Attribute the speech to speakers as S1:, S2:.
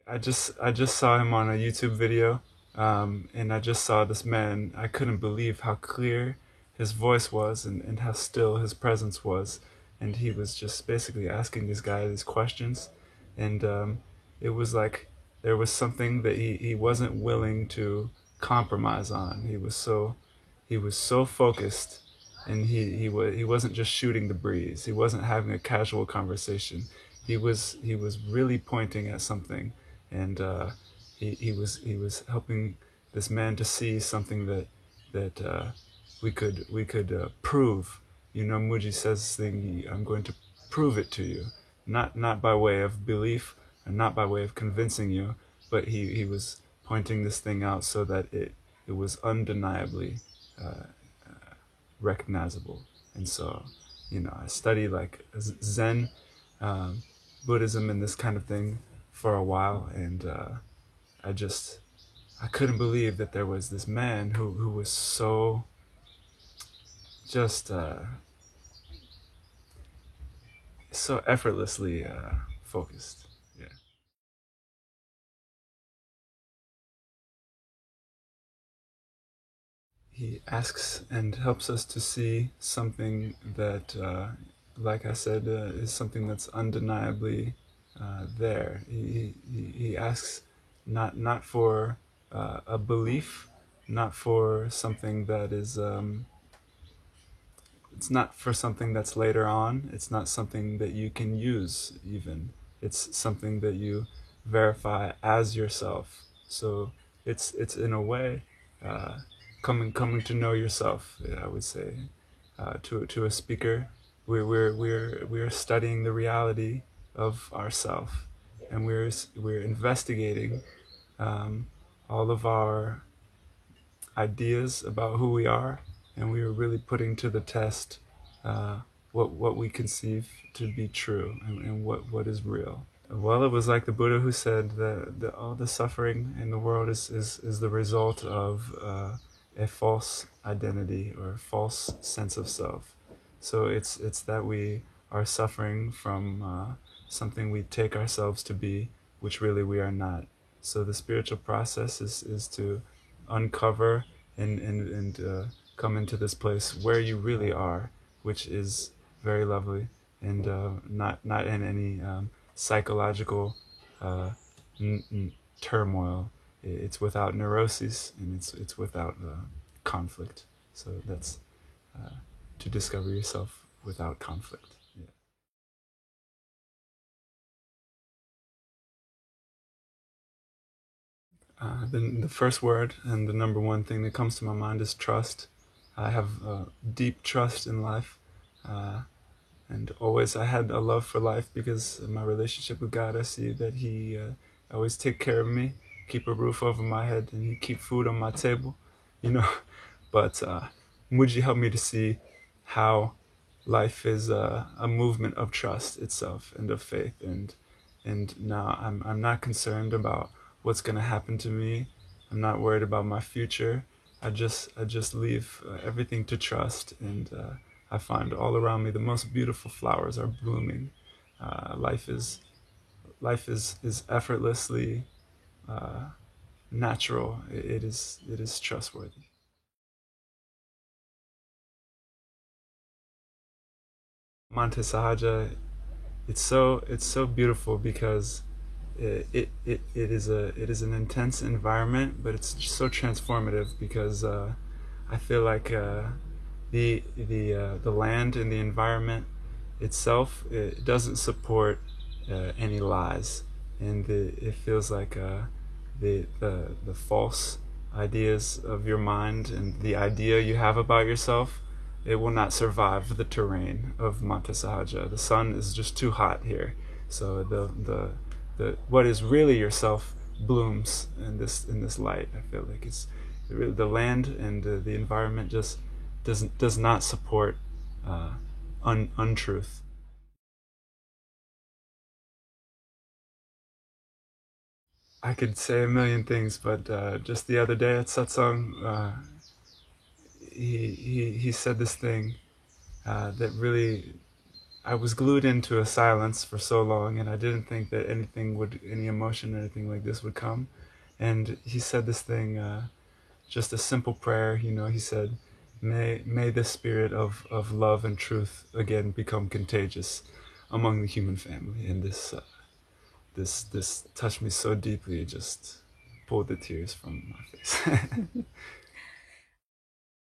S1: I just saw him on a YouTube video, and I just saw this man. I couldn't believe how clear his voice was, and how still his presence was. And he was just basically asking this guy these questions, and it was like there was something that he wasn't willing to compromise on. He was so focused, and he wasn't just shooting the breeze. He wasn't having a casual conversation. He was really pointing at something, and he was helping this man to see something that we could prove. Mooji says this thing, I'm going to prove it to you, not by way of belief and not by way of convincing you, but he was pointing this thing out so that it was undeniably recognizable. And so, I study like Zen, Buddhism and this kind of thing for a while, and I couldn't believe that there was this man who was so just so effortlessly focused. Yeah. He asks and helps us to see something that, like I said, is something that's undeniably there. He asks not for a belief, not for something that is. It's not for something that's later on. It's not something that you can use even. It's something that you verify as yourself. So it's in a way coming to know yourself. I would say to a speaker, we're studying the reality of ourself, and we're investigating all of our ideas about who we are, and we are really putting to the test what we conceive to be true, and what is real. Well, it was like the Buddha who said that all the suffering in the world is the result of a false identity or a false sense of self. So it's that we are suffering from something we take ourselves to be, which really we are not. So the spiritual process is to uncover and come into this place where you really are, which is very lovely, and not in any psychological turmoil. It's without neuroses, and it's without conflict. So that's to discover yourself without conflict. Yeah. Then the first word and the number one thing that comes to my mind is trust. I have deep trust in life, and always I had a love for life because of my relationship with God. I see that He always take care of me, keep a roof over my head, and He keep food on my table, you know. But Mooji helped me to see how life is a movement of trust itself and of faith, and now I'm not concerned about what's going to happen to me. I'm not worried about my future. I just leave everything to trust, and I find all around me the most beautiful flowers are blooming. Life is effortlessly natural. It is trustworthy. Monte Sahaja, it's so beautiful because it is an intense environment, but it's so transformative because I feel like the land and the environment itself, it doesn't support any lies, and it feels like the false ideas of your mind and the idea you have about yourself, it will not survive the terrain of Monte Sahaja. The sun is just too hot here, so the what is really yourself blooms in this light. I feel like it's the land and the environment just does not support untruth. I could say a million things, but just the other day at Satsang, he said this thing that really I was glued into a silence for so long, and I didn't think that any emotion or anything like this would come. And he said this thing, just a simple prayer, he said, may the spirit of love and truth again become contagious among the human family. And this touched me so deeply, it just pulled the tears from my face.